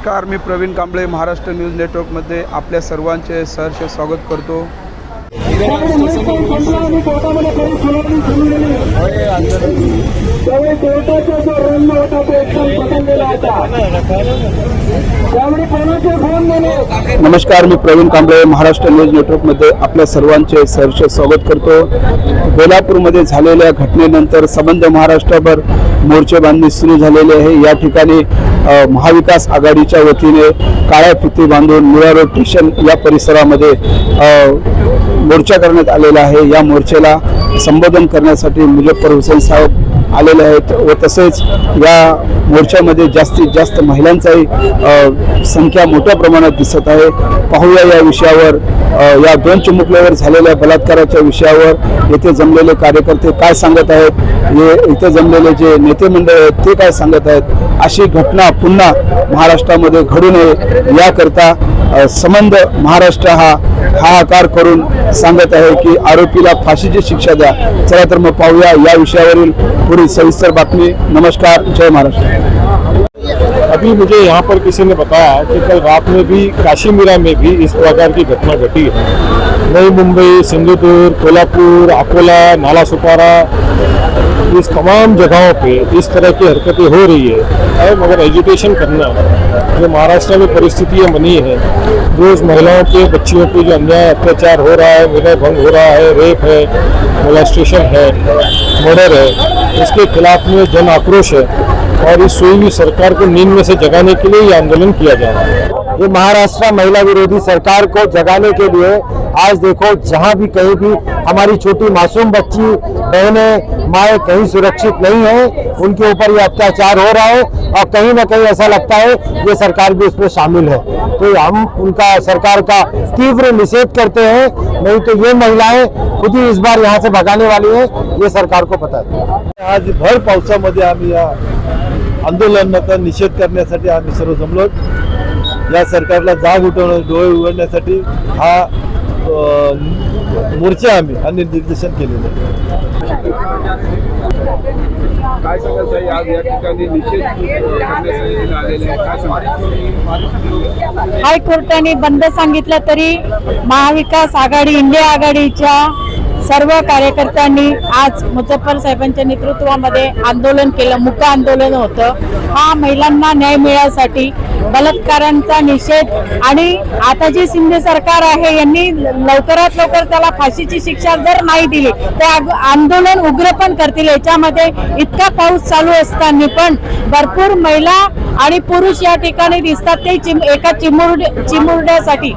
नमस्कार, मी प्रवीण कांबळे महाराष्ट्र न्यूज नेटवर्कमध्ये आपल्या सर्वांचे सहर्ष स्वागत करतो। नमस्कार, मी प्रवीण कांबळे महाराष्ट्र न्यूज नेटवर्कमध्ये आपल्या सर्वांचे सहर्ष स्वागत करतो। कोल्हापूरमध्ये झालेल्या घटनेनंतर संबंध महाराष्ट्रभर मोर्चे बांधणी सुरू झालेले आहे। या ठिकाणी महाविकास आघाडीच्या वतीने काळ्या फिती बांधून मुळा रोड स्टेशन या परिसरामध्ये मोर्चा करण्यात आलेला आहे। या मोर्चाला संबोधन करण्यासाठी मुजफ्फर हुसेन साहेब आलेले आहेत व तसेच या मोर्चामध्ये जास्तीत जास्त महिलांचाही संख्या मोठ्या प्रमाणात दिसत आहे। पाहूया या विषयावर, या दोन चिमुकल्यावर झालेल्या बलात्काराच्या विषयावर येथे जमलेले कार्यकर्ते काय सांगत आहेत, इथे जमलेले जे नेते मंडळ आहेत ते काय सांगत आहेत। अशी घटना पुन्हा महाराष्ट्रामध्ये घडू नये याकरता संबंध महाराष्ट्र हा हाहाकार करून सांगत आहे की आरोपीला फाशीची शिक्षा द्या। चला तर मग पाहूया या विषयावरील पूरी सविस्तर बातमी। नमस्कार, जय महाराष्ट्र। अभी मुझे यहाँ पर किसी ने बताया कि कल रात में भी काशीमीरा में भी इस प्रकार की घटना घटी है। नई मुंबई, सिंधुदुर्ग, कोल्हापुर, अकोला, नालासोपारा, इस तमाम जगहों पे इस तरह की हरकतें हो रही है। मगर एजुकेशन करना जो महाराष्ट्र में परिस्थितियाँ बनी है, रोज़ महिलाओं पे, बच्चियों पे जो अन्याय अत्याचार हो रहा है, विनय भंग हो रहा है, रेप है, मोलेस्टेशन है, मर्डर है, इसके खिलाफ में जन आक्रोश है और इस सोई हुई सरकार को नींद में से जगाने के लिए ये आंदोलन किया जा रहा है। ये महाराष्ट्र महिला विरोधी सरकार को जगाने के लिए आज देखो जहाँ भी कहीं भी हमारी छोटी मासूम बच्ची, बहनें, माएँ कहीं सुरक्षित नहीं है, उनके ऊपर ये अत्याचार हो रहा है और कहीं ना कहीं ऐसा लगता है ये सरकार भी उसमें शामिल है। तो हम उनका, सरकार का तीव्र निषेध करते हैं। नहीं तो ये महिलाएं खुद ही इस बार यहाँ से भगाने वाली हैं, ये सरकार को पता है। आज भर पावसामध्ये आम्ही या आंदोलनाचा निषेध करण्यासाठी आम्ही सर्व जमलो। या सरकारला जाग उठवणं, डोळे उघडण्यासाठी हा मोर्चा आम्ही आणि निर्देशन केलेलं आहे। काय सांगाल ताई, आज या ठिकाणी निषेध करण्यासाठी आलेले आहे, काय सांगाल? हायकोर्टाने बंद सांगितलं तरी महाविकास आघाडी, इंडिया आघाडीच्या सर्व कार्यकर्त्यांनी आज मुजफ्फर साहेबांच्या नेतृत्वामध्ये आंदोलन केलं। मुक आंदोलन होतं। हा महिलांना न्याय मिळण्यासाठी, बलात्कारांचा निषेध आणि आता जी शिंदे सरकार आहे यांनी लवकरात लवकर त्याला फाशीची शिक्षा जर नाही दिली तर आंदोलन उग्र पण करतील। याच्यामध्ये इतका पाऊस चालू असताना पण भरपूर महिला आणि पुरुष या ठिकाणी दिसतात, ते एका चिमुरड्यासाठी,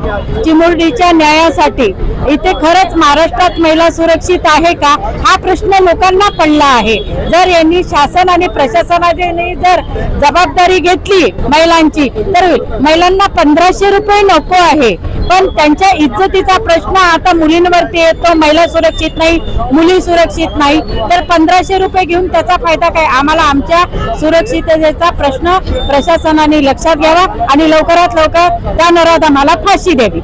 चिमुरडीच्या न्यायासाठी। इथे खरंच महाराष्ट्रात महिला सुरक्षित आहे का हा प्रश्न लोकांना पडला आहे। जर यांनी, शासन आणि प्रशासनाने जर जबाबदारी घेतली महिलांची तर महिलांना 1500 रुपये नको आहे, पण त्यांच्या इज्जतीचा प्रश्न आता मुलींवरती येतो। महिला सुरक्षित नाही, मुली सुरक्षित नाही, तर 1500 रुपये घेऊन त्याचा फायदा काय? आम्हाला आमच्या सुरक्षिततेचा प्रश्न प्रशासनाने लक्षात घ्यावा आणि लवकरात लवकर त्या नराधमाला फाशी द्यावी।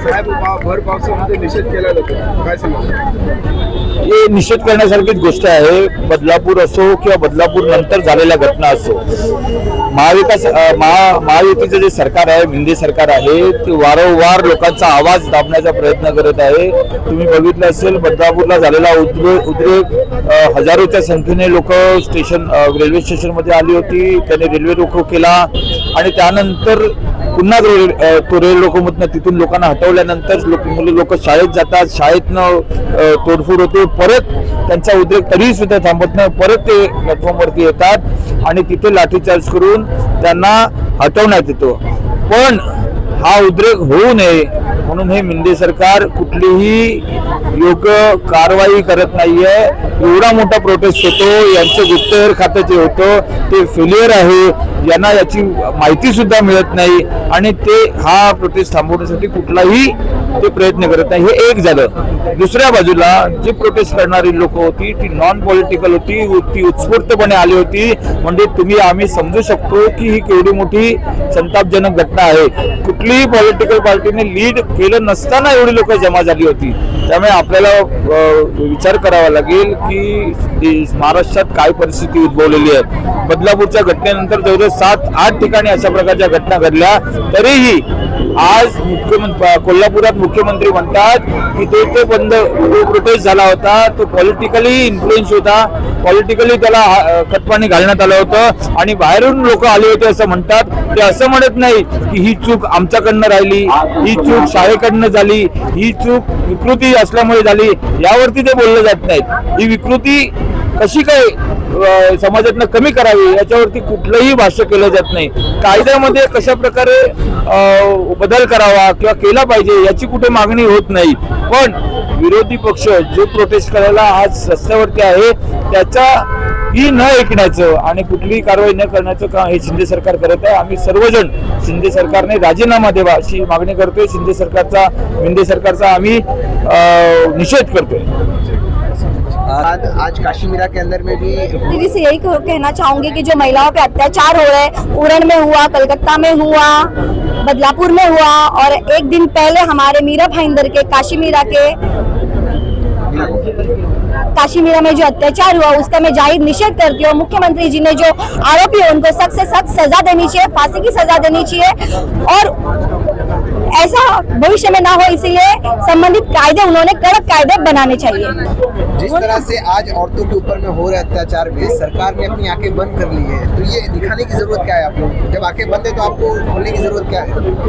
साहेब, भर पावसामध्ये निषेध केला जातो, काय सांगाल? ये निषेध करण्यासारखीच गोष्ट आहे। बदलापूर असो किंवा बदलापूर नंतर झालेल्या घटना असो, महायुतीचं जे सरकार आहे, विंदी सरकार आहे, ते वारंवार लोकांचा आवाज दाबण्याचा प्रयत्न करत आहे। तुम्ही बघितलं असेल बदलापूरला झालेला उद्रेक, हजारोच्या संख्येने लोक रेल्वे स्टेशनमध्ये आली होती, त्यांनी रेल्वे रोको केला आणि त्यानंतर पुन्हा तो रेल रोकोमधनं तिथून लोकांना हटवल्यानंतर लोक शाळेत जातात, शाळेतनं तोडफोड होते, परत त्यांचा उद्रेक तरी सुद्धा थांबत नाही, परत ते प्लॅटफॉर्मवरती येतात आणि तिथे लाठीचार्ज करून त्यांना हटवण्यात येतो। पण हा उद्रेक होऊ नये म्हणून हे मिंदे सरकार कुठलीही योग्य कारवाई करत नाहीये। एवढा मोठा प्रोटेस्ट होतो, यांचं गुप्तहेर खातं जे होतं ते फेल्युअर आहे, यांना याची माहिती सुद्धा मिळत नाही आणि ते हा प्रोटेस्ट थांबवण्यासाठी कुठलाही ते प्रयत्न करत नाही। हे एक झालं। दुसऱ्या बाजूला जी प्रोटेस्ट करणारी लोक होती ती नॉन पॉलिटिकल होती, ती उत्स्फूर्तपणे आली होती। म्हणजे आम्ही समजू शकतो की ही केवढी मोठी संतापजनक घटना आहे। कुठलीही पॉलिटिकल पार्टीने लीड केलं नसताना एवढी लोक जमा झाली होती। त्यामुळे आपल्याला विचार करावा लागेल की महाराष्ट्रात काय परिस्थिती उद्भवलेली आहे. बदलापूरच्या घटनेनंतर जवळजवळ 7-8 ठिकाणी अशा प्रकारच्या घटना घडल्या, तरीही आज कोल्हापुरात मुख्यमंत्री म्हणतात की ते बंद प्रोटेस्ट झाला होता, तो पॉलिटिकली इन्फ्लुएन्स होता, पॉलिटिकली त्याला खतपाणी घालण्यात आलं होतं आणि बाहेरून लोक आले होते असं म्हणतात. ते असं म्हणत नाही की ही चूक आमच्याकडनं राहिली, ही चूक शाळेकडनं झाली, ही चूक विकृती असल्यामुळे झाली, यावरती ते बोललं जात नाहीत. ही विकृती कशी काय समाजातनं कमी करावी याच्यावरती कुठलंही भाष्य केलं जात नाही. कायद्यामध्ये कशा प्रकारे बदल करावा किंवा केला पाहिजे याची कुठे मागणी होत नाही. पण विरोधी पक्ष जो प्रोटेस्ट करायला आज रस्त्यावरती आहे त्याचा ही न ऐकण्याचं आणि कुठलीही कारवाई न करण्याचं काम हे शिंदे सरकार करत आहे. आम्ही सर्वजण शिंदे सरकारने राजीनामा द्यावा अशी मागणी करतोय. शिंदे सरकारचा आम्ही निषेध करतोय. आज काशी मीरा के अंदर में भी दीदी से यही कहना चाहूंगी कि जो महिलाओं पे अत्याचार हो रहे हैं, उरण में हुआ, कलकत्ता में हुआ, बदलापुर में हुआ और एक दिन पहले हमारे मीरा भाईंदर के काशी मीरा में जो अत्याचार हुआ उसका मैं जाहिर निषेध करती हूँ. मुख्यमंत्री जी ने जो आरोपी है उनको सख्त से सख्त सजा देनी चाहिए, फांसी की सजा देनी चाहिए और ऐसा भविष्य में ना हो इसीलिए संबंधित कायदे उन्होंने कड़क कायदे बनाने चाहिए. जिस तरह से आज औरतों के ऊपर में हो रहे अत्याचार में सरकार ने अपनी आंखें बंद कर ली है, तो ये दिखाने की जरूरत क्या है आप लोग? जब आंखें बंद है तो आपको खोलने की जरूरत क्या है?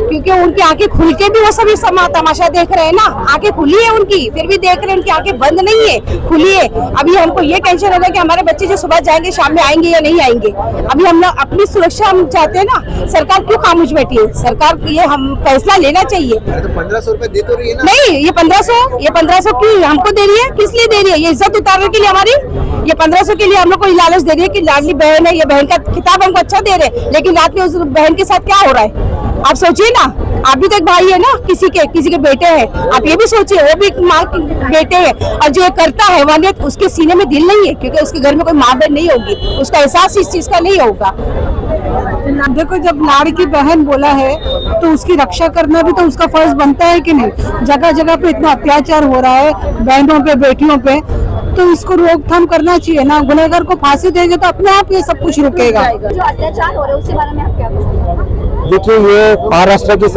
क्योंकि उनकी आंखें खुल के भी वो सभी तमाशा देख रहे हैं ना. आंखें खुली है उनकी, फिर भी देख रहे हैं. उनकी आंखें बंद नहीं है, खुली है. अभी हमको ये टेंशन हो रहा है कि हमारे बच्चे जो सुबह जाएंगे शाम में आएंगे या नहीं आएंगे. अभी हम लोग अपनी सुरक्षा हम चाहते हैं ना. सरकार क्यों खामोश बैठी है? सरकार को ये हम फैसला लेना चाहिए. तो 1500 रुपए दे तो रही है ना? नहीं, ये 1500 की हमको दे रही है. किस लिए दे रही है? ये इज्जत उतारने के लिए हमारी. ये 1500 के लिए हम लोग को लालच दे रही है कि लाडली बहन है, ये बहन का किताब हमको अच्छा दे रहे हैं, लेकिन रात में उस बहन के साथ क्या हो रहा है आप सोचिए ना. आप भी तो एक भाई है ना, किसी के बेटे हैं. आप ये भी सोचिए, वो भी एक माँ के बेटे हैं और जो ये करता है वह उसके सीने में दिल नहीं है, क्योंकि उसके घर में कोई माँ बहन नहीं होगी, उसका एहसास इस चीज का नहीं होगा. देखो, जब लाड़ की बहन बोला है तो उसकी रक्षा करना भी तो उसका फर्ज बनता है कि नहीं. जगह जगह पे इतना अत्याचार हो रहा है बहनों पे, बेटियों पे, तो इसको रोकथाम करना चाहिए ना. गुनहगार को फांसी देंगे तो अपने आप ये सब कुछ रुकेगा. जो अत्याचार हो रहे हैं उसके बारे में आप क्या कहोगे? देखिए, ये महाराष्ट्र की